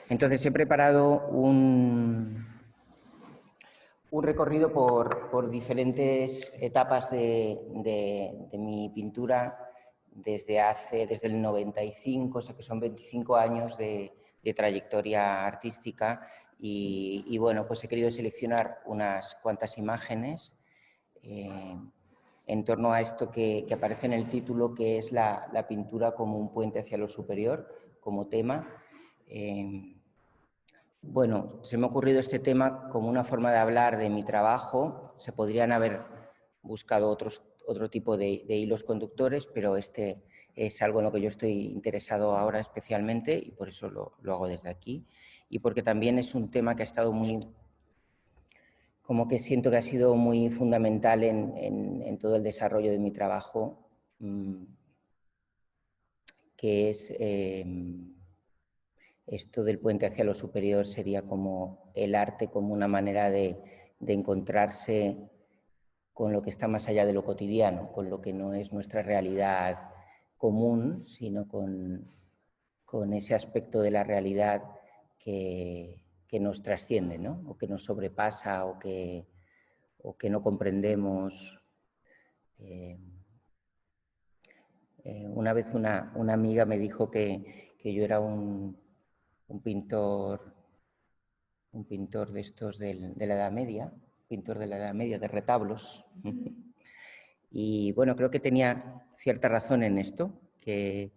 Entonces he preparado un recorrido por diferentes etapas de mi pintura desde el 95, o sea que son 25 años de trayectoria artística y bueno, pues he querido seleccionar unas cuantas imágenes en torno a esto que aparece en el título, que es la pintura como un puente hacia lo superior, como tema. Bueno, se me ha ocurrido este tema como una forma de hablar de mi trabajo. Se podrían haber buscado otro tipo de hilos conductores, pero este es algo en lo que yo estoy interesado ahora especialmente y por eso lo hago desde aquí. Y porque también es un tema que ha estado como que siento que ha sido muy fundamental en todo el desarrollo de mi trabajo, que es esto del puente hacia lo superior. Sería como el arte como una manera de encontrarse con lo que está más allá de lo cotidiano, con lo que no es nuestra realidad común, sino con ese aspecto de la realidad que nos trasciende, ¿no? O que nos sobrepasa o que no comprendemos. Una vez una amiga me dijo que yo era un pintor de estos de la Edad Media, pintor de la Edad Media, de retablos. Y bueno, creo que tenía cierta razón en esto, que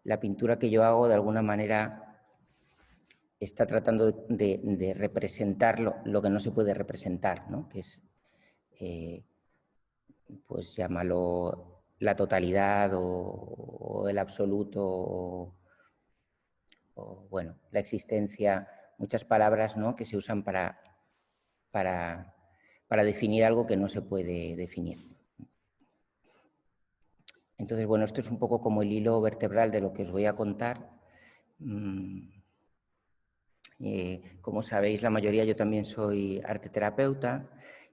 la pintura que yo hago de alguna manera está tratando de representar lo que no se puede representar, ¿no? Que es, pues llámalo la totalidad o el absoluto o, bueno, la existencia, muchas palabras, ¿no?, que se usan para definir algo que no se puede definir. Entonces, bueno, esto es un poco como el hilo vertebral de lo que os voy a contar. Como sabéis, la mayoría, yo también soy arteterapeuta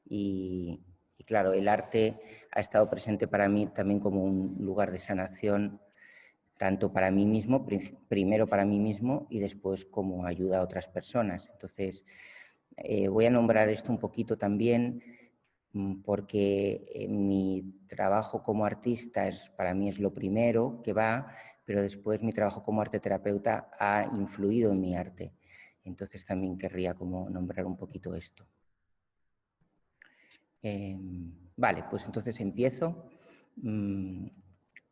y claro, el arte ha estado presente para mí también como un lugar de sanación, tanto para mí mismo, primero para mí mismo y después como ayuda a otras personas. Entonces, voy a nombrar esto un poquito también porque mi trabajo como artista para mí es lo primero que va, pero después mi trabajo como arteterapeuta ha influido en mi arte. Entonces también querría como nombrar un poquito esto. Vale, pues entonces empiezo.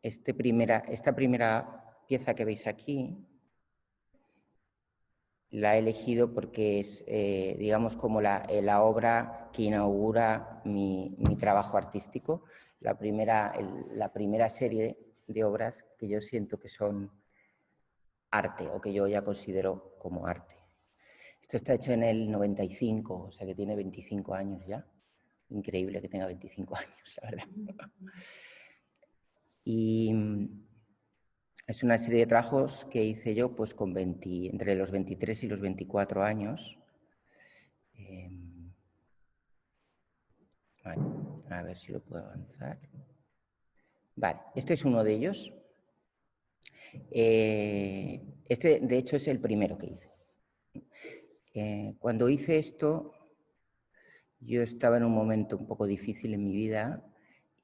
Esta primera pieza que veis aquí la he elegido porque es, digamos, como la obra que inaugura mi trabajo artístico, la primera serie de obras que yo siento que son arte o que yo ya considero como arte. Esto está hecho en el 95, o sea que tiene 25 años ya. Increíble que tenga 25 años, la verdad. Y es una serie de trabajos que hice yo pues entre los 23 y los 24 años. Vale, a ver si lo puedo avanzar. Vale, este es uno de ellos. Este, de hecho, es el primero que hice. Cuando hice esto, yo estaba en un momento un poco difícil en mi vida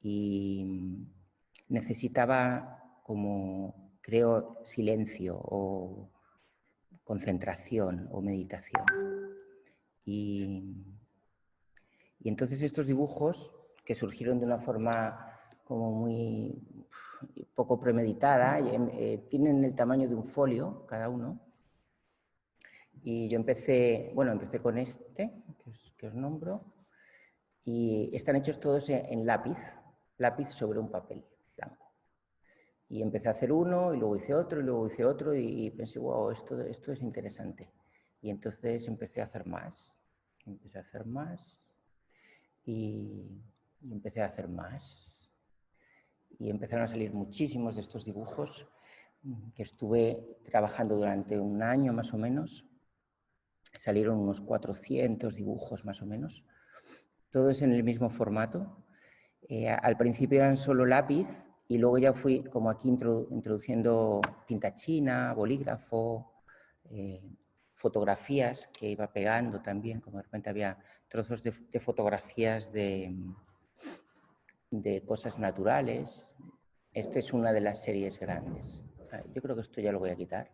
y necesitaba, como creo, silencio o concentración o meditación. Y entonces estos dibujos, que surgieron de una forma como muy poco premeditada, tienen el tamaño de un folio cada uno. Y yo empecé con este, que os nombro, y están hechos todos en lápiz sobre un papel blanco. Y empecé a hacer uno, y luego hice otro, y luego hice otro, y pensé, wow, esto es interesante. Y entonces empecé a hacer más, y empecé a hacer más, y empezaron a salir muchísimos de estos dibujos que estuve trabajando durante un año más o menos. Salieron unos 400 dibujos más o menos, todos en el mismo formato. Al principio eran solo lápiz y luego ya fui como aquí introduciendo tinta china, bolígrafo, fotografías que iba pegando también, como de repente había trozos de fotografías de cosas naturales. Esta es una de las series grandes. Yo creo que esto ya lo voy a quitar.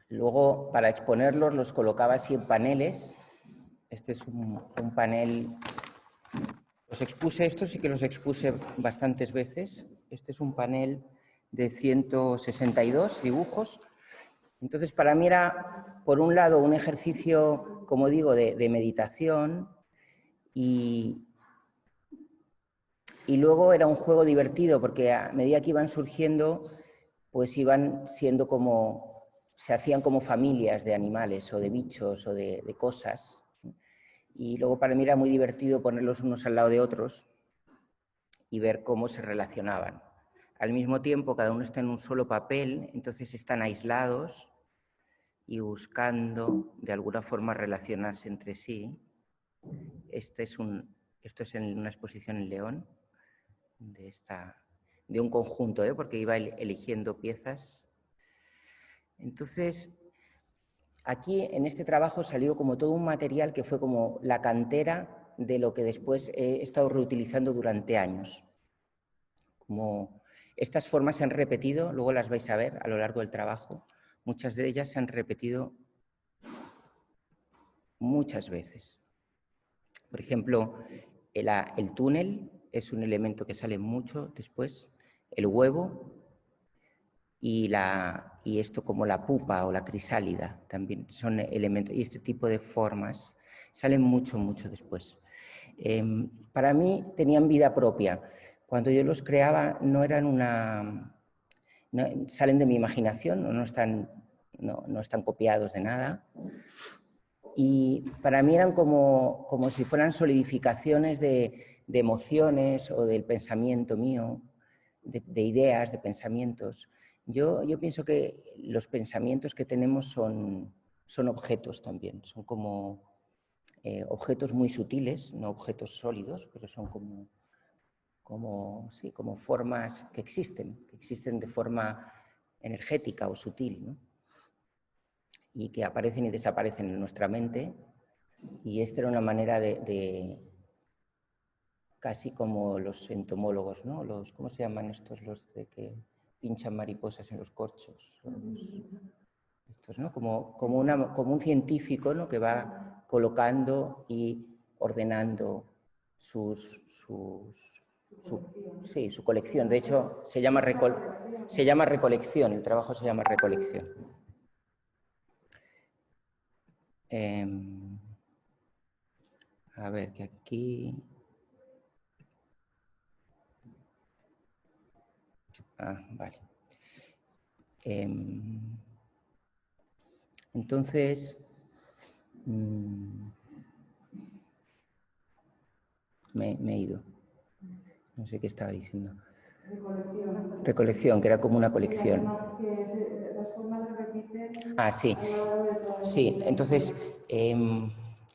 Luego, para exponerlos, los colocaba así en paneles. Este es un panel. Los expuse, estos sí que los expuse bastantes veces. Este es un panel de 162 dibujos. Entonces, para mí era, por un lado, un ejercicio, como digo, de meditación y luego era un juego divertido porque a medida que iban surgiendo, pues iban siendo como, se hacían como familias de animales o de bichos o de cosas. Y luego para mí era muy divertido ponerlos unos al lado de otros y ver cómo se relacionaban. Al mismo tiempo, cada uno está en un solo papel, entonces están aislados y buscando de alguna forma relacionarse entre sí. Esto es en una exposición en León de un conjunto, porque iba eligiendo piezas. Entonces, aquí en este trabajo salió como todo un material que fue como la cantera de lo que después he estado reutilizando durante años. Como estas formas se han repetido, luego las vais a ver a lo largo del trabajo, muchas de ellas se han repetido muchas veces. Por ejemplo, el túnel es un elemento que sale mucho después, el huevo y esto como la pupa o la crisálida también son elementos, y este tipo de formas salen mucho después. Para mí tenían vida propia. Cuando yo los creaba no eran salen de mi imaginación, no están copiados de nada. Y para mí eran como si fueran solidificaciones de emociones o del pensamiento mío, de ideas, de pensamientos. Yo pienso que los pensamientos que tenemos son objetos también, son como objetos muy sutiles, no objetos sólidos, pero son como formas que existen de forma energética o sutil, ¿no? Y que aparecen y desaparecen en nuestra mente. Y esta era una manera de casi como los entomólogos, ¿no? ¿Cómo se llaman estos? Los de que pinchan mariposas en los corchos. Estos, ¿no? Como un científico, ¿no? Que va colocando y ordenando su colección. De hecho, se llama recolección, el trabajo se llama recolección. A ver, que aquí... vale. Entonces, me he ido. No sé qué estaba diciendo. Recolección, que era como una colección. Las formas se repiten. Sí. Sí, entonces,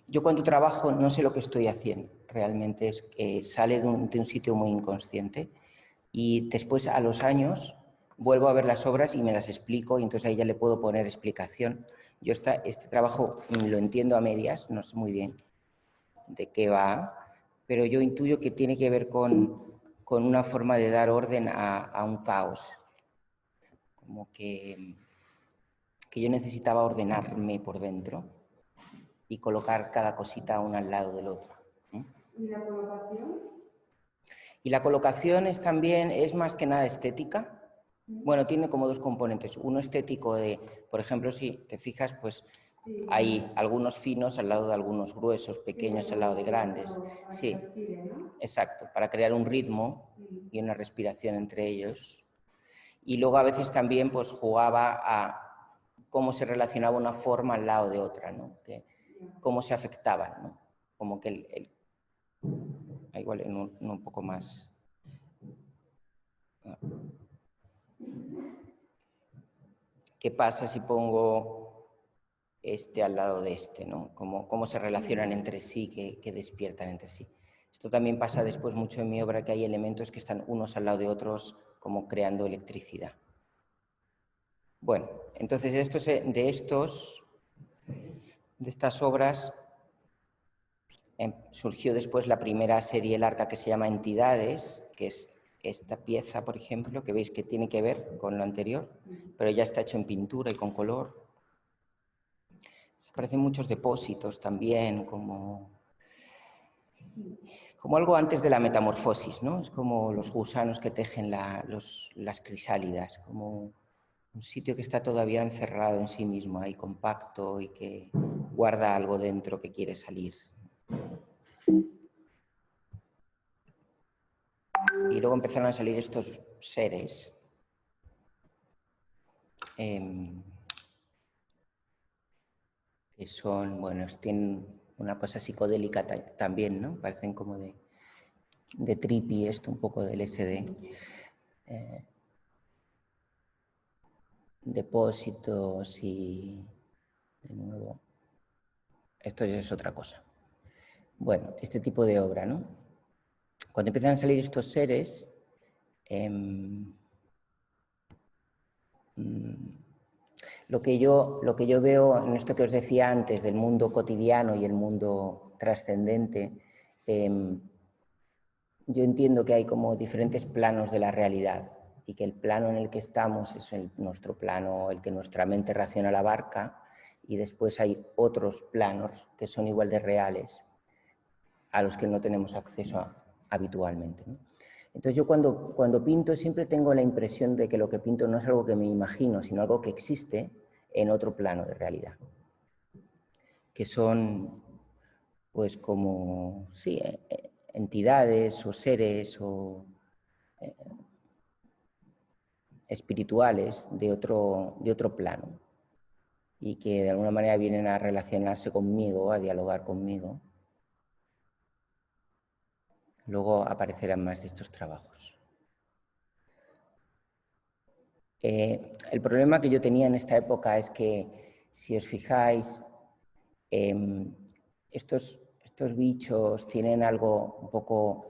yo cuando trabajo no sé lo que estoy haciendo. Realmente es que sale de un sitio muy inconsciente y después a los años vuelvo a ver las obras y me las explico y entonces ahí ya le puedo poner explicación. Yo este trabajo lo entiendo a medias, no sé muy bien de qué va, pero yo intuyo que tiene que ver con una forma de dar orden a un caos. Como que yo necesitaba ordenarme por dentro y colocar cada cosita una al lado del otro. ¿Y la colocación? Y la colocación es más que nada estética. Bueno, tiene como dos componentes. Uno estético por ejemplo, si te fijas, pues hay algunos finos al lado de algunos gruesos, pequeños al lado de grandes. Sí, exacto, para crear un ritmo y una respiración entre ellos. Y luego a veces también pues jugaba a cómo se relacionaba una forma al lado de otra, ¿no? Cómo se afectaban, ¿no? Como que igual en un poco más. ¿Qué pasa si pongo este al lado de este, ¿no? Cómo se relacionan entre sí, que despiertan entre sí. Esto también pasa después mucho en mi obra, que hay elementos que están unos al lado de otros, como creando electricidad. Bueno, entonces de estas obras surgió después la primera serie larga que se llama Entidades, que es esta pieza, por ejemplo, que veis que tiene que ver con lo anterior, pero ya está hecho en pintura y con color. Aparecen muchos depósitos también, como algo antes de la metamorfosis, ¿no? Es como los gusanos que tejen las crisálidas, como un sitio que está todavía encerrado en sí mismo, ahí compacto y que guarda algo dentro que quiere salir. Y luego empezaron a salir estos seres que son, bueno, tienen una cosa psicodélica también, ¿no? Parecen como de trippy, esto un poco del LSD. Depósitos y, de nuevo, esto ya es otra cosa. Bueno, este tipo de obra, ¿no? Cuando empiezan a salir estos seres, lo que yo veo en esto que os decía antes del mundo cotidiano y el mundo trascendente, yo entiendo que hay como diferentes planos de la realidad y que el plano en el que estamos es nuestro plano, el que nuestra mente racional abarca, y después hay otros planos que son igual de reales a los que no tenemos acceso habitualmente, ¿no? Entonces yo cuando pinto siempre tengo la impresión de que lo que pinto no es algo que me imagino, sino algo que existe en otro plano de realidad, que son pues como, sí, entidades o seres o espirituales de otro plano y que de alguna manera vienen a relacionarse conmigo, a dialogar conmigo. Luego aparecerán más de estos trabajos. El problema que yo tenía en esta época es que, si os fijáis, estos bichos tienen algo un poco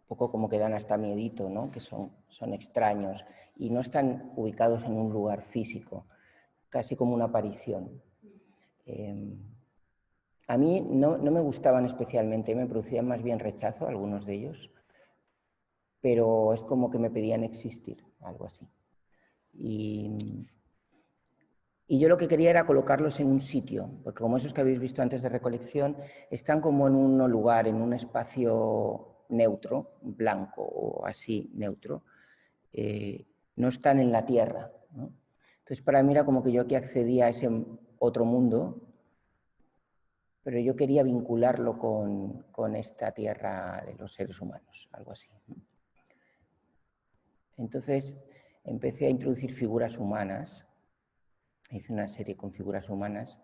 como que dan hasta miedito, ¿no? Que son extraños y no están ubicados en un lugar físico, casi como una aparición. A mí no me gustaban especialmente, me producían más bien rechazo algunos de ellos, pero es como que me pedían existir, algo así. Y yo lo que quería era colocarlos en un sitio, porque como esos que habéis visto antes de recolección, están como en un lugar, en un espacio neutro, blanco o así, neutro, no están en la tierra, ¿no? Entonces para mí era como que yo aquí accedía a ese otro mundo, pero yo quería vincularlo con esta tierra de los seres humanos, algo así, ¿no? Entonces empecé a introducir figuras humanas, hice una serie con figuras humanas,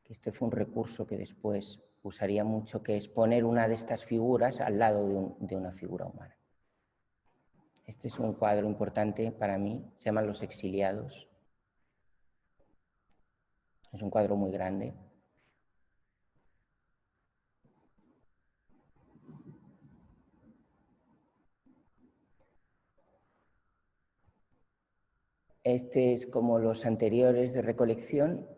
que este fue un recurso que después usaría mucho, que es poner una de estas figuras al lado de una figura humana. Este es un cuadro importante para mí, se llama Los Exiliados. Es un cuadro muy grande. Este es como los anteriores de recolección,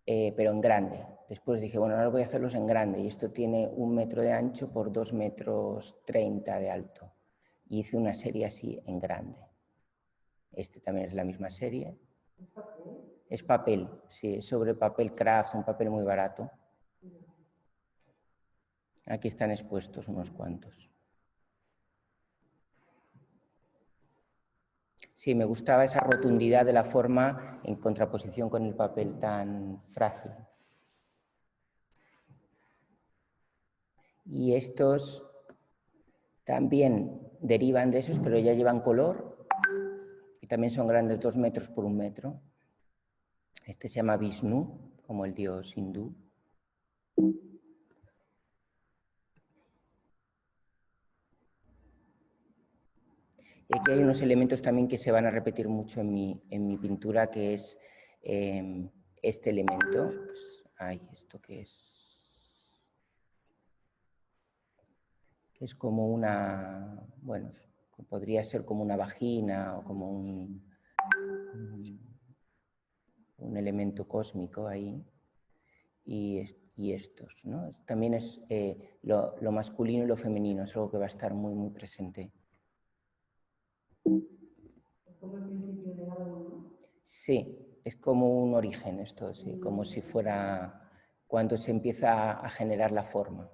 pero en grande. Después dije, bueno, ahora voy a hacerlos en grande, y esto tiene 1 metro de ancho por 2,30 metros de alto. Y hice una serie así en grande. Este también es la misma serie. Es papel, sí, es sobre papel craft, un papel muy barato. Aquí están expuestos unos cuantos. Sí, me gustaba esa rotundidad de la forma en contraposición con el papel tan frágil. Y estos también derivan de esos, pero ya llevan color y también son grandes, 2 metros por 1 metro. Este se llama Vishnu, como el dios hindú. Y aquí hay unos elementos también que se van a repetir mucho en mi pintura, que es este elemento, pues, esto que es como una, bueno, podría ser como una vagina o como un elemento cósmico ahí, y estos, ¿no? También es lo masculino y lo femenino, es algo que va a estar muy, muy presente. Es como el principio de algo, ¿no? Sí, es como un origen esto, sí, como si fuera cuando se empieza a generar la forma.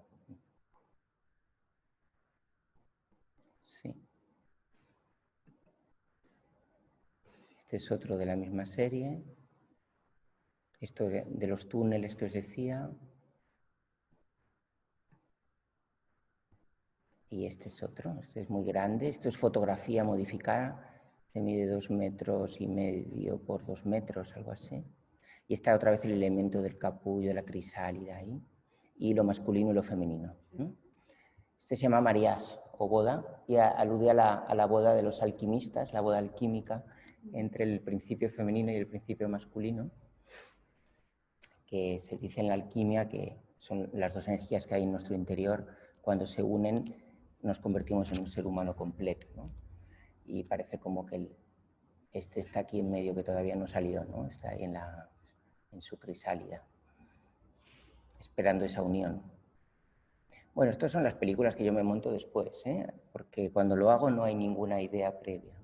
Sí. Este es otro de la misma serie. Esto de los túneles que os decía. Y este es otro, este es muy grande. Esto es fotografía modificada, que mide 2,5 metros por 2 metros, algo así. Y está otra vez el elemento del capullo, de la crisálida ahí. Y lo masculino y lo femenino. Este se llama Mariage o boda y alude a la boda de los alquimistas, la boda alquímica entre el principio femenino y el principio masculino, que se dice en la alquimia que son las dos energías que hay en nuestro interior. Cuando se unen nos convertimos en un ser humano completo, ¿no? Y parece como que este está aquí en medio, que todavía no salió, ¿no? Está ahí en su crisálida, esperando esa unión. Bueno, estas son las películas que yo me monto después, porque cuando lo hago no hay ninguna idea previa.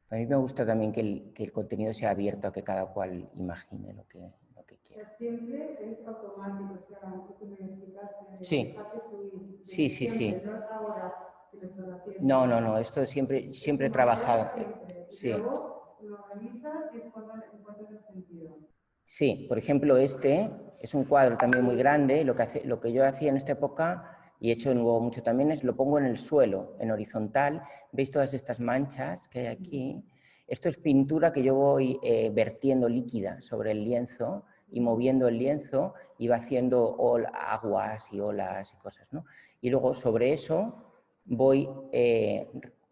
A mí me gusta también que el contenido sea abierto a que cada cual imagine lo que quiera. Siempre es automático, o sea, aunque tú me explicaste, Sí, dejaste fluir. sí. Siempre, no es ahora que lo estás haciendo. No, esto siempre he trabajado. Siempre. Sí. Y luego lo revisas y es cuando encuentras el sentido. Sí, por ejemplo, este es un cuadro también muy grande. Lo que yo hacía en esta época, y he hecho luego mucho también, es lo pongo en el suelo, en horizontal. ¿Veis todas estas manchas que hay aquí? Esto es pintura que yo voy vertiendo líquida sobre el lienzo y moviendo el lienzo y va haciendo aguas y olas y cosas, ¿no? Y luego sobre eso voy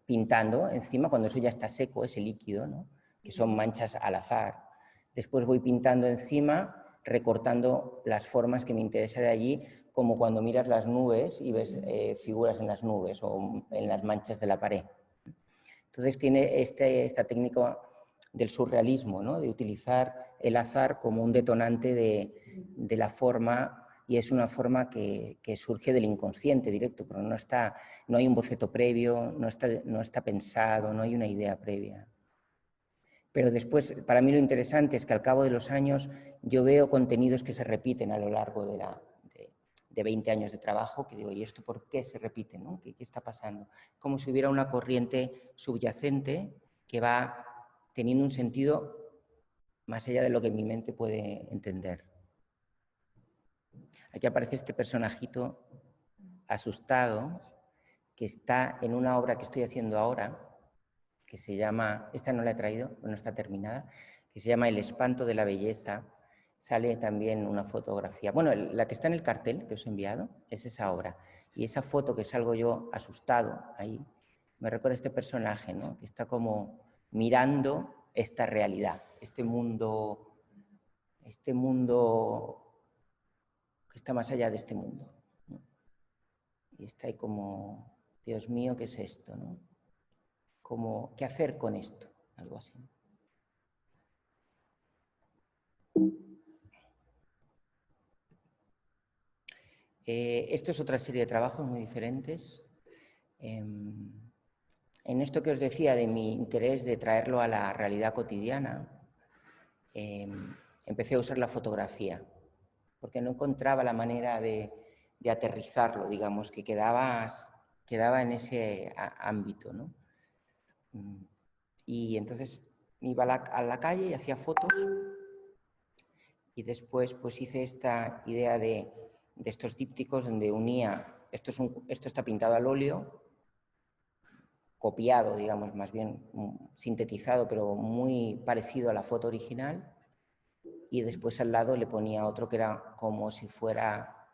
pintando encima, cuando eso ya está seco, ese líquido, ¿no? Que son manchas al azar. Después voy pintando encima, recortando las formas que me interesa de allí, como cuando miras las nubes y ves figuras en las nubes o en las manchas de la pared. Entonces tiene esta técnica del surrealismo, ¿no? De utilizar el azar como un detonante de la forma, y es una forma que surge del inconsciente directo, pero no hay un boceto previo, no está pensado, no hay una idea previa. Pero después, para mí lo interesante es que al cabo de los años yo veo contenidos que se repiten a lo largo de 20 años de trabajo, que digo, ¿y esto por qué se repite, ¿no? ¿Qué está pasando? Como si hubiera una corriente subyacente que va teniendo un sentido más allá de lo que mi mente puede entender. Aquí aparece este personajito asustado que está en una obra que estoy haciendo ahora, que se llama, esta no la he traído, no está terminada, que se llama El espanto de la belleza. Sale también una fotografía. Bueno, la que está en el cartel que os he enviado es esa obra. Y esa foto que salgo yo asustado ahí, me recuerda a este personaje, ¿no? Que está como mirando esta realidad, este mundo que está más allá de este mundo, ¿no? Y está ahí como, Dios mío, ¿qué es esto, no? Como, ¿qué hacer con esto? Algo así. Esto es otra serie de trabajos muy diferentes. En esto que os decía de mi interés de traerlo a la realidad cotidiana, empecé a usar la fotografía, porque no encontraba la manera de aterrizarlo, digamos, que quedaba en ese ámbito, ¿no? Y entonces iba a la calle y hacía fotos, y después pues hice esta idea de estos dípticos donde unía, esto está pintado al óleo, copiado, digamos, más bien sintetizado, pero muy parecido a la foto original, y después al lado le ponía otro que era como si fuera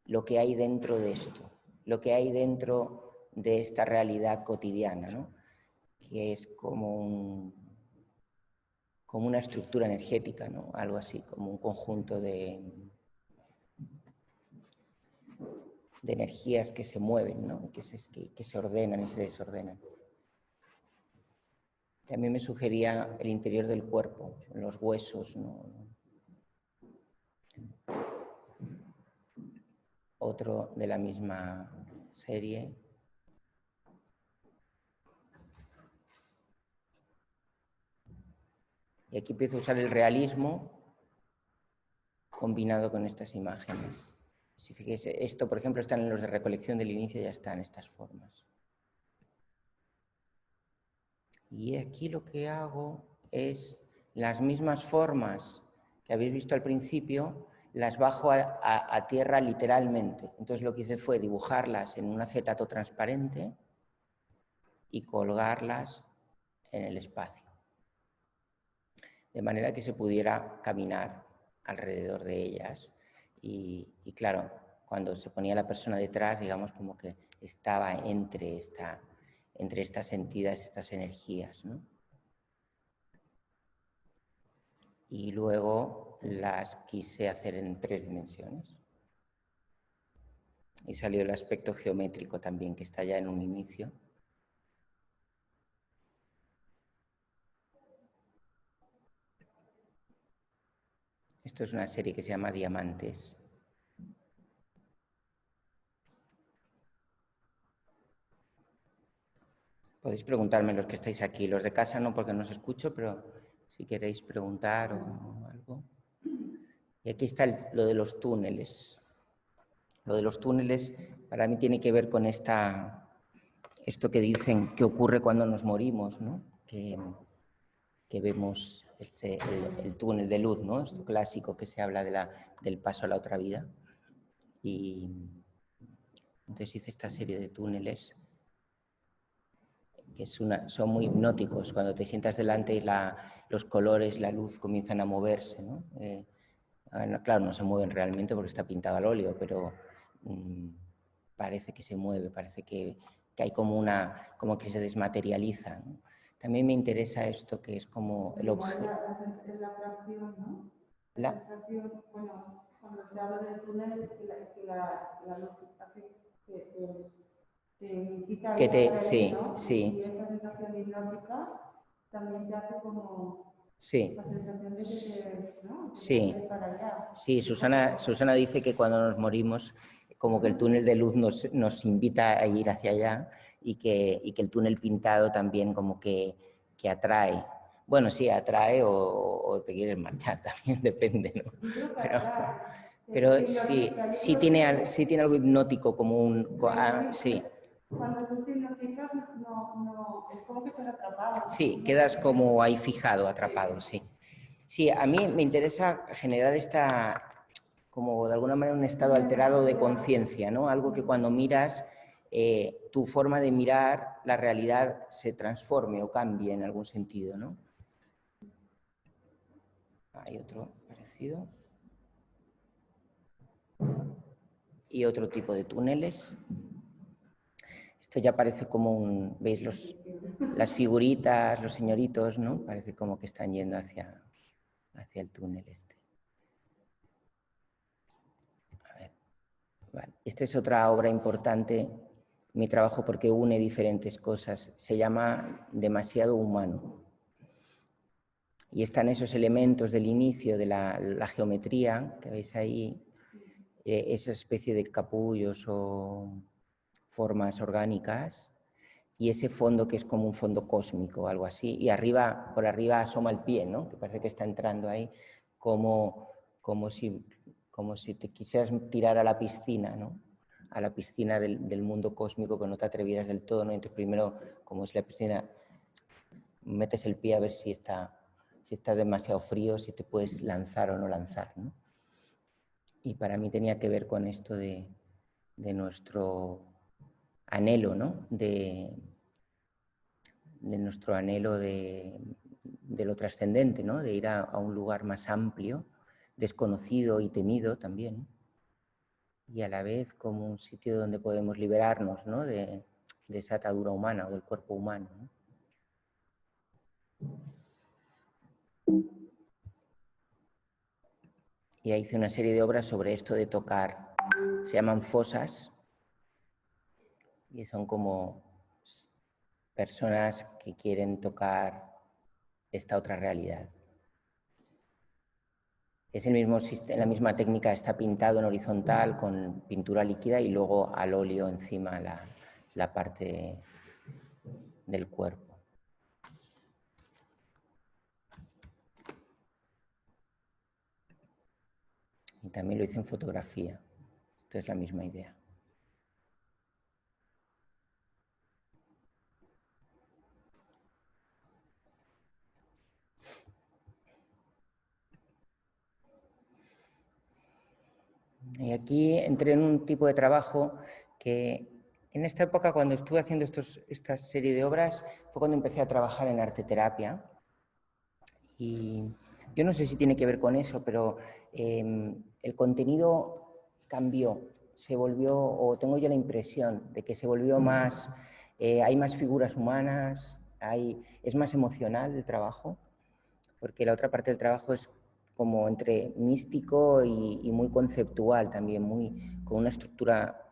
lo que hay dentro de esto, lo que hay dentro de esta realidad cotidiana, ¿no? Que es como como una estructura energética, ¿no? Algo así, como un conjunto de energías que se mueven, ¿no? que se ordenan y se desordenan. También me sugería el interior del cuerpo, los huesos, ¿no? Otro de la misma serie. Y aquí empiezo a usar el realismo combinado con estas imágenes. Si fijéis, esto, por ejemplo, están en los de recolección del inicio, ya están estas formas. Y aquí lo que hago es las mismas formas que habéis visto al principio, las bajo a tierra literalmente. Entonces lo que hice fue dibujarlas en un acetato transparente y colgarlas en el espacio. De manera que se pudiera caminar alrededor de ellas. Y claro, cuando se ponía la persona detrás, digamos como que estaba entre estas entidades, estas energías, ¿no? Y luego las quise hacer en 3 dimensiones. Y salió el aspecto geométrico también, que está ya en un inicio. Esto es una serie que se llama Diamantes. Podéis preguntarme los que estáis aquí, los de casa no porque no os escucho, pero si queréis preguntar o algo. Y aquí está lo de los túneles. Lo de los túneles para mí tiene que ver con esto que dicen que ocurre cuando nos morimos, ¿no? Que vemos el túnel de luz, ¿no? Esto clásico que se habla del paso a la otra vida. Y entonces hice esta serie de túneles que son muy hipnóticos. Cuando te sientas delante y los colores, la luz comienzan a moverse, ¿no? Claro, no se mueven realmente porque está pintado al óleo, pero parece que se mueve, parece que hay como que se desmaterializa, ¿no? También me interesa esto que es como el objeto. La fracción, ¿no? La sensación, bueno, cuando se habla del túnel, que la luz hace que quita sí, ¿no? sí. Y esa sensación hipnótica también te hace como sí. la sensación de que ¿no? Sí. Para allá. Sí, Susana dice que cuando nos morimos, como que el túnel de luz nos invita a ir hacia allá y que el túnel pintado también como que atrae. Bueno, sí, atrae o te quieres marchar, también depende, ¿no? Pero sí tiene algo hipnótico, como sí. Cuando tú te hipnotizas, es como que estás atrapado. Sí, quedas como ahí fijado, atrapado, sí. Sí, a mí me interesa generar como de alguna manera un estado alterado de conciencia, ¿no? Algo que cuando miras, tu forma de mirar la realidad se transforme o cambie en algún sentido, ¿no? Hay otro parecido. Y otro tipo de túneles. Esto ya parece como ¿veis las figuritas, los señoritos, ¿no? Parece como que están yendo hacia el túnel este. A ver. Vale. Esta es otra obra importante, mi trabajo, porque une diferentes cosas. Se llama Demasiado humano. Y están esos elementos del inicio de la geometría que veis ahí, esa especie de capullos o formas orgánicas, y ese fondo que es como un fondo cósmico, algo así, y por arriba asoma el pie, ¿no? Que parece que está entrando ahí como si te quisieras tirar a la piscina, ¿no? A la piscina del mundo cósmico, pero no te atrevieras del todo, ¿no? Entonces primero, como es la piscina, metes el pie a ver si está demasiado frío, si te puedes lanzar o no lanzar, ¿no? Y para mí tenía que ver con esto de nuestro anhelo, ¿no? De nuestro anhelo de lo trascendente, ¿no? De ir a un lugar más amplio, desconocido y temido también, y a la vez como un sitio donde podemos liberarnos, ¿no? de esa atadura humana o del cuerpo humano, ¿no? Y ahí hice una serie de obras sobre esto de tocar. Se llaman fosas y son como personas que quieren tocar esta otra realidad. Es el mismo, la misma técnica, está pintado en horizontal con pintura líquida y luego al óleo encima la parte del cuerpo. Y también lo hice en fotografía. Esto es la misma idea. Y aquí entré en un tipo de trabajo que en esta época, cuando estuve haciendo esta serie de obras, fue cuando empecé a trabajar en arteterapia. Y yo no sé si tiene que ver con eso, pero el contenido cambió, se volvió, o tengo yo la impresión de que se volvió más, hay más figuras humanas, es más emocional el trabajo, porque la otra parte del trabajo es como entre místico y muy conceptual también, con una estructura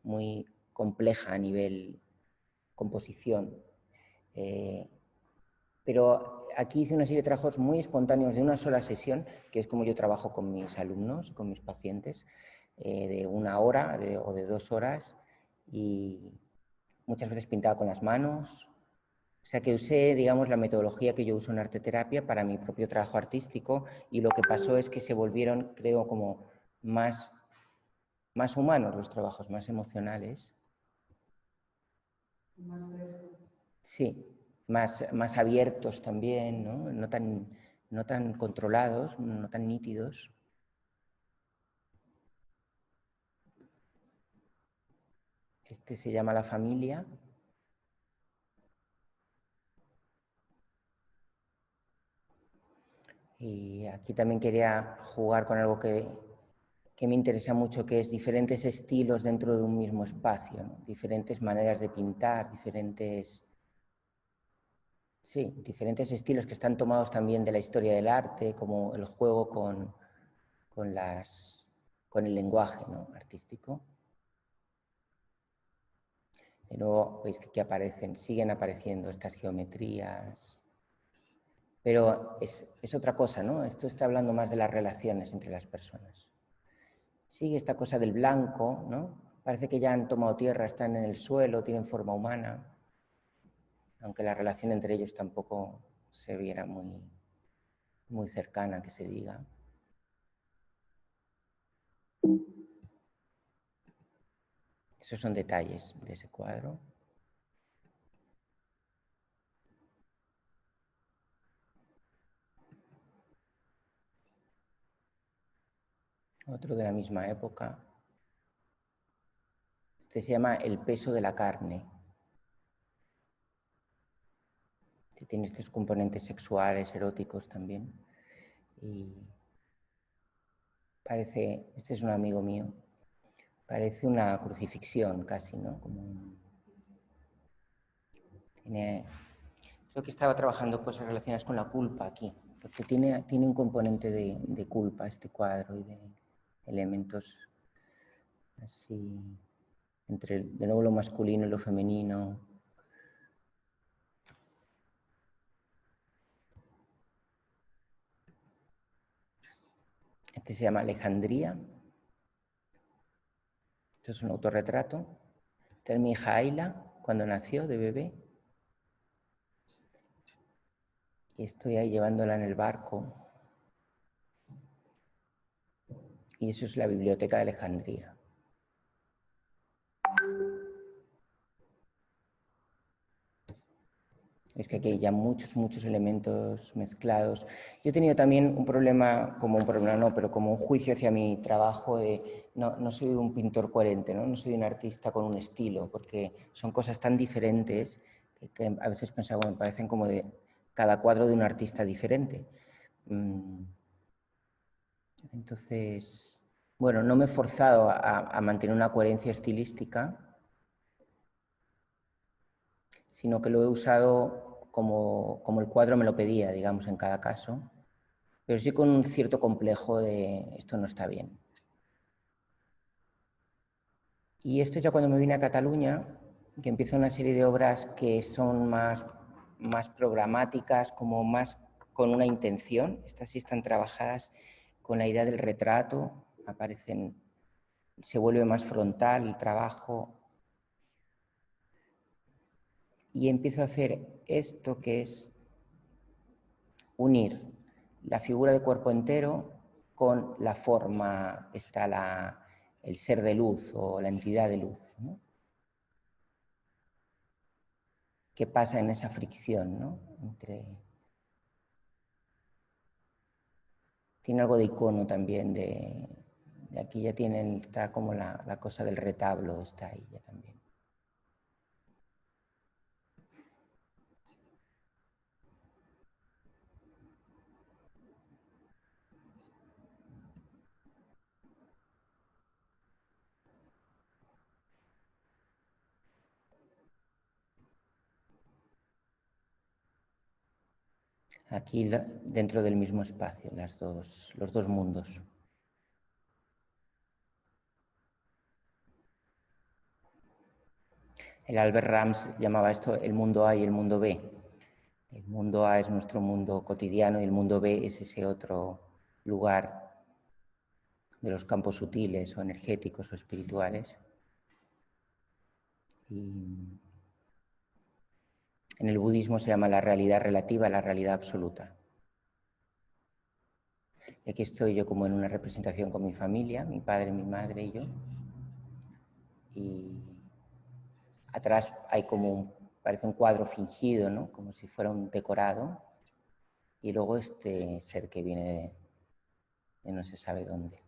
muy compleja a nivel composición. Pero aquí hice una serie de trabajos muy espontáneos de una sola sesión, que es como yo trabajo con mis alumnos, con mis pacientes, de 1 hora o de 2 horas, y muchas veces pintaba con las manos. O sea que usé, digamos, la metodología que yo uso en arteterapia para mi propio trabajo artístico, y lo que pasó es que se volvieron, creo, como más humanos los trabajos, más emocionales. Sí, más abiertos también, ¿no? No tan controlados, no tan nítidos. Este se llama La familia. Y aquí también quería jugar con algo que me interesa mucho, que es diferentes estilos dentro de un mismo espacio, ¿no? Diferentes maneras de pintar, diferentes estilos que están tomados también de la historia del arte, como el juego con el lenguaje, ¿no? Artístico. De nuevo veis que aquí siguen apareciendo estas geometrías. Pero es otra cosa, ¿no? Esto está hablando más de las relaciones entre las personas. Sigue esta cosa del blanco, ¿no? Parece que ya han tomado tierra, están en el suelo, tienen forma humana, aunque la relación entre ellos tampoco se viera muy cercana, que se diga. Esos son detalles de ese cuadro. Otro de la misma época. Este se llama El peso de la carne. Que tiene estos componentes sexuales, eróticos también. Y parece, este es un amigo mío, parece una crucifixión casi, ¿no? Creo que estaba trabajando cosas relacionadas con la culpa aquí, porque tiene un componente de culpa este cuadro y de elementos así, entre de nuevo lo masculino y lo femenino. Este se llama Alejandría. Esto es un autorretrato. Esta es mi hija Ayla, cuando nació de bebé. Y estoy ahí llevándola en el barco. Y eso es la biblioteca de Alejandría. Es que aquí hay ya muchos elementos mezclados. Yo he tenido también un problema, pero como un juicio hacia mi trabajo de no soy un pintor coherente, ¿no? No soy un artista con un estilo, porque son cosas tan diferentes que a veces pensaba, bueno, parecen como de cada cuadro de un artista diferente. Entonces, bueno, no me he forzado a mantener una coherencia estilística, sino que lo he usado como el cuadro me lo pedía, digamos, en cada caso, pero sí con un cierto complejo de esto no está bien. Y esto ya cuando me vine a Cataluña, que empiezo una serie de obras que son más programáticas, como más con una intención. Estas sí están trabajadas con la idea del retrato, se vuelve más frontal el trabajo. Y empiezo a hacer esto que es unir la figura de cuerpo entero con la forma, el ser de luz o la entidad de luz, ¿no? ¿Qué pasa en esa fricción, ¿no? Tiene algo de icono también, de aquí ya está como la cosa del retablo, está ahí ya también. Aquí dentro del mismo espacio, los dos mundos. El Albert Rams llamaba esto el mundo A y el mundo B. El mundo A es nuestro mundo cotidiano y el mundo B es ese otro lugar de los campos sutiles o energéticos o espirituales. Y en el budismo se llama la realidad relativa, la realidad absoluta. Y aquí estoy yo como en una representación con mi familia, mi padre, mi madre y yo. Y atrás hay parece un cuadro fingido, ¿no? Como si fuera un decorado. Y luego este ser que viene de no se sabe dónde.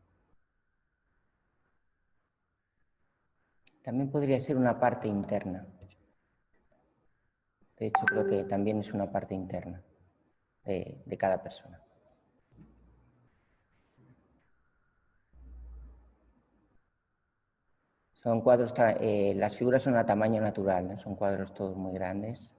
También podría ser una parte interna. De hecho, creo que también es una parte interna de cada persona. Son cuadros, las figuras son a tamaño natural, ¿no? Son cuadros todos muy grandes.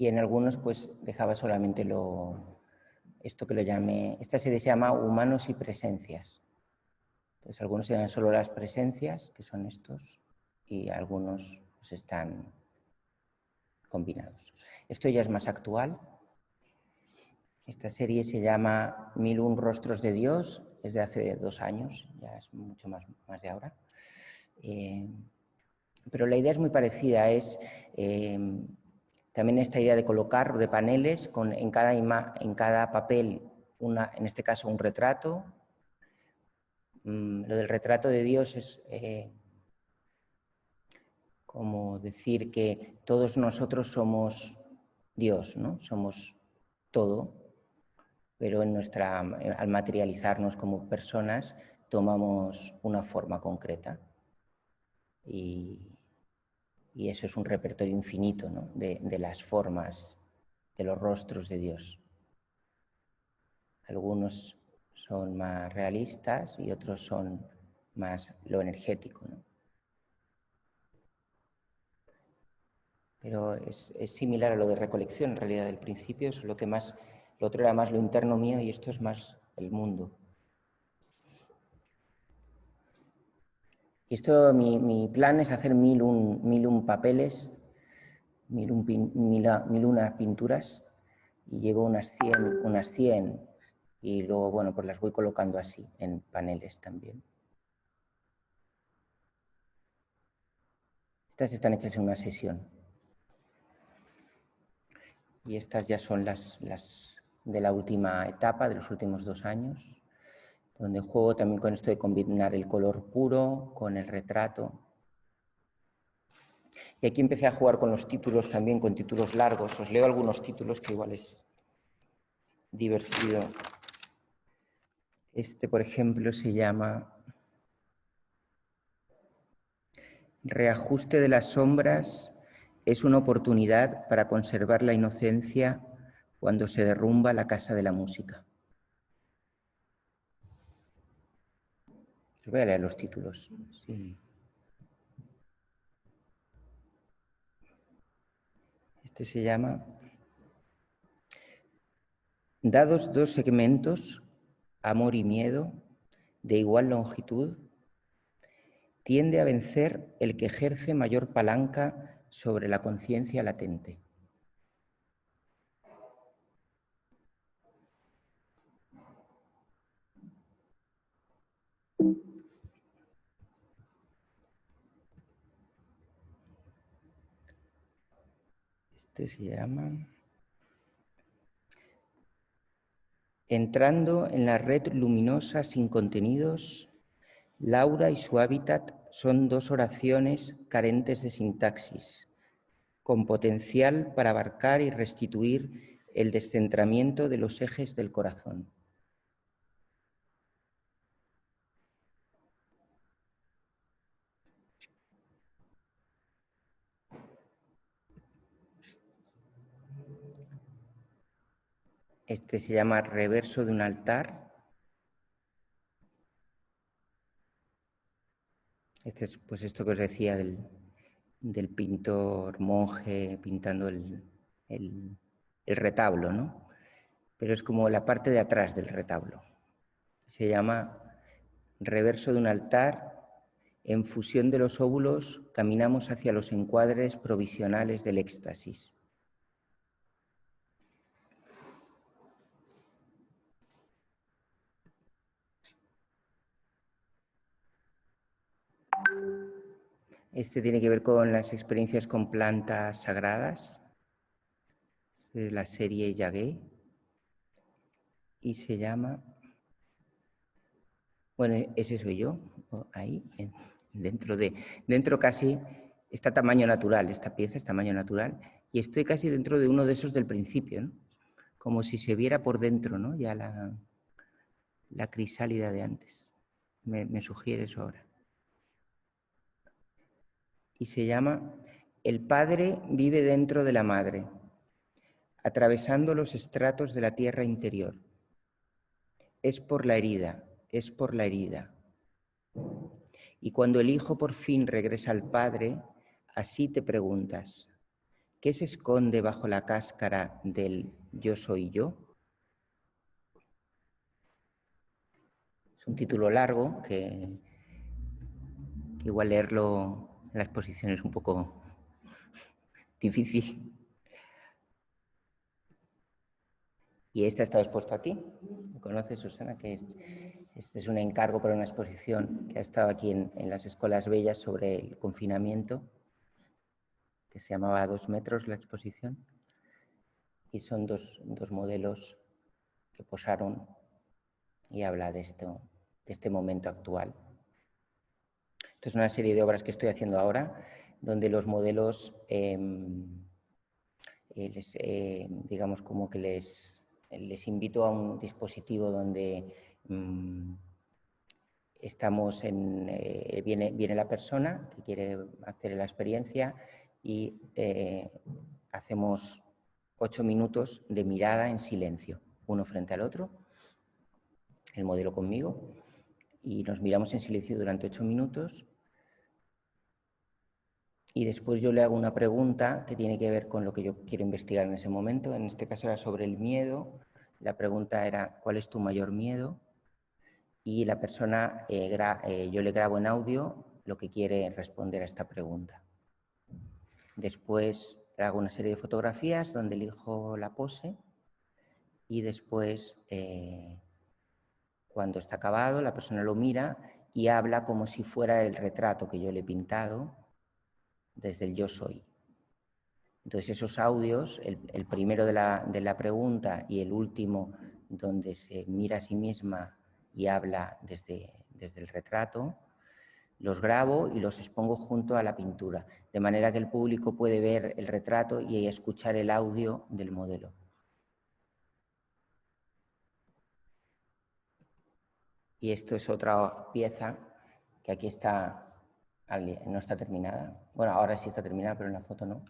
Y en algunos pues dejaba solamente esto que lo llamé, esta serie se llama Humanos y Presencias. Entonces algunos eran solo las presencias, que son estos, y algunos pues están combinados. Esto ya es más actual. Esta serie se llama 1001 Rostros de Dios, es de hace 2 años, ya es mucho más de ahora. Pero la idea es muy parecida, es también esta idea de colocar de paneles en cada papel, en este caso un retrato. Lo del retrato de Dios es como decir que todos nosotros somos Dios, ¿no? Somos todo, pero al materializarnos como personas tomamos una forma concreta. Y eso es un repertorio infinito, ¿no? de las formas, de los rostros de Dios. Algunos son más realistas y otros son más lo energético, ¿no? Pero es similar a lo de recolección, en realidad, del principio. Es lo otro era más lo interno mío y esto es más el mundo. Y esto, mi plan es hacer 1001 papeles, 1001 pinturas, y llevo unas 100 y luego, bueno, pues las voy colocando así, en paneles también. Estas están hechas en una sesión. Y estas ya son las de la última etapa, de los últimos 2 años, donde juego también con esto de combinar el color puro con el retrato. Y aquí empecé a jugar con los títulos también, con títulos largos. Os leo algunos títulos que igual es divertido. Este, por ejemplo, se llama Reajuste de las sombras es una oportunidad para conservar la inocencia cuando se derrumba la casa de la música. Voy a leer los títulos. Sí. Este se llama Dados dos segmentos, amor y miedo, de igual longitud, tiende a vencer el que ejerce mayor palanca sobre la conciencia latente. Este se llama Entrando en la red luminosa sin contenidos, Laura y su hábitat son dos oraciones carentes de sintaxis, con potencial para abarcar y restituir el descentramiento de los ejes del corazón. Este se llama Reverso de un altar. Este es pues esto que os decía del pintor monje pintando el retablo, ¿no? Pero es como la parte de atrás del retablo. Se llama Reverso de un altar. En fusión de los óvulos caminamos hacia los encuadres provisionales del éxtasis. Este tiene que ver con las experiencias con plantas sagradas, de la serie Yagé, y se llama, bueno, ese soy yo, ahí, dentro casi, está tamaño natural, esta pieza es tamaño natural, y estoy casi dentro de uno de esos del principio, ¿no? Como si se viera por dentro, ¿no? Ya la crisálida de antes. Me sugiere eso ahora. Y se llama El Padre vive dentro de la Madre, atravesando los estratos de la tierra interior. Es por la herida, es por la herida. Y cuando el Hijo por fin regresa al Padre, así te preguntas, ¿qué se esconde bajo la cáscara del yo soy yo? Es un título largo que igual leerlo en la exposición es un poco difícil. Y esta está expuesta aquí. ¿Me conoces, Susana? Este es un encargo para una exposición que ha estado aquí en las Escolas Bellas sobre el confinamiento, que se llamaba 2 metros la exposición. Y son dos modelos que posaron y habla de este momento actual. Esto es una serie de obras que estoy haciendo ahora, donde los modelos, digamos como que les invito a un dispositivo donde estamos viene la persona que quiere hacer la experiencia y hacemos 8 minutos de mirada en silencio, uno frente al otro, el modelo conmigo, y nos miramos en silencio durante 8 minutos y después yo le hago una pregunta que tiene que ver con lo que yo quiero investigar en ese momento. En este caso era sobre el miedo. La pregunta era, ¿cuál es tu mayor miedo? Y la persona, yo le grabo en audio lo que quiere responder a esta pregunta. Después hago una serie de fotografías donde elijo la pose y después, cuando está acabado, la persona lo mira y habla como si fuera el retrato que yo le he pintado desde el yo soy. Entonces esos audios, el primero de la pregunta y el último donde se mira a sí misma y habla desde el retrato, los grabo y los expongo junto a la pintura, de manera que el público puede ver el retrato y escuchar el audio del modelo. Y esto es otra pieza que aquí está, no está terminada. Bueno, ahora sí está terminada, pero en la foto no.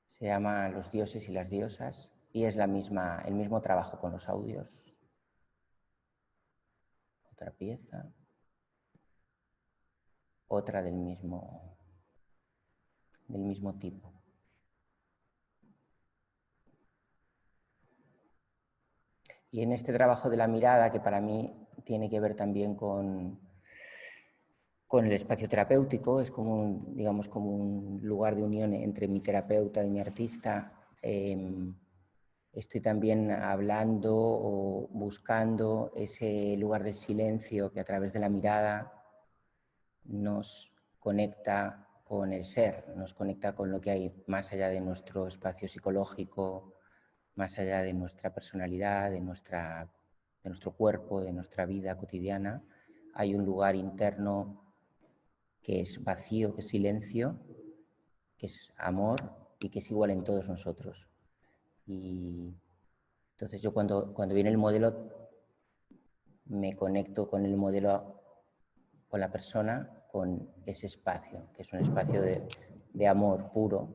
Se llama Los dioses y las diosas Y es el mismo trabajo con los audios. Otra pieza. Otra del mismo tipo. Y en este trabajo de la mirada, que para mí tiene que ver también con el espacio terapéutico, es como digamos, como un lugar de unión entre mi terapeuta y mi artista. Estoy también hablando o buscando ese lugar del silencio que a través de la mirada nos conecta con el ser, nos conecta con lo que hay más allá de nuestro espacio psicológico, más allá de nuestra personalidad, de nuestro cuerpo, de nuestra vida cotidiana. Hay un lugar interno que es vacío, que es silencio, que es amor y que es igual en todos nosotros. Y entonces yo cuando viene el modelo me conecto con el modelo, con la persona, con ese espacio, que es un espacio de amor puro,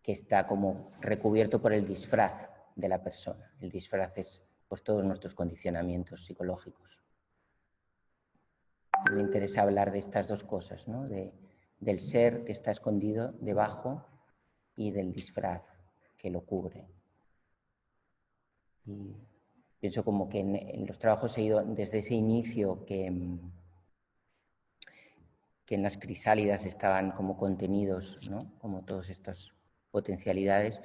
que está como recubierto por el disfraz de la persona. El disfraz es pues todos nuestros condicionamientos psicológicos. Y me interesa hablar de estas dos cosas, ¿no? Del ser que está escondido debajo y del disfraz que lo cubre. Y pienso como que en los trabajos he ido desde ese inicio que en las crisálidas estaban como contenidos, ¿no? Como todas estas potencialidades.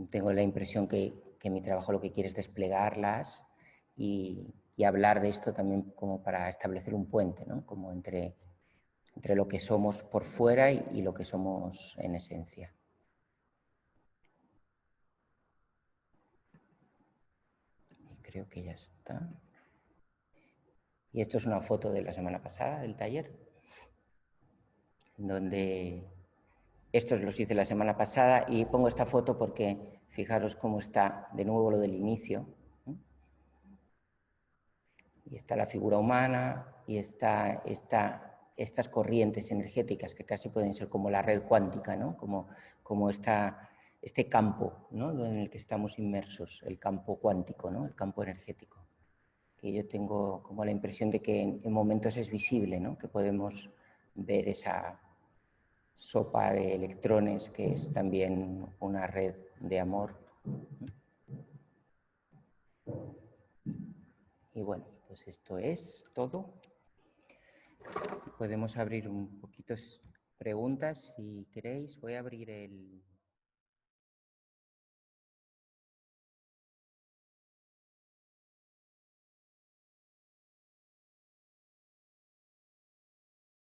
Tengo la impresión que mi trabajo lo que quiere es desplegarlas y hablar de esto también como para establecer un puente, ¿no? Como entre lo que somos por fuera y lo que somos en esencia. Y creo que ya está. Y esto es una foto de la semana pasada del taller, donde estos los hice la semana pasada y pongo esta foto porque fijaros cómo está de nuevo lo del inicio. Y está la figura humana y está estas corrientes energéticas que casi pueden ser como la red cuántica, ¿no? Como este campo, ¿no? En el que estamos inmersos, el campo cuántico, ¿no? El campo energético. Que yo tengo como la impresión de que en momentos es visible, ¿no? Que podemos ver esa sopa de electrones que es también una red de amor. Y bueno, pues esto es todo. Podemos abrir un poquito preguntas si queréis. Voy a abrir el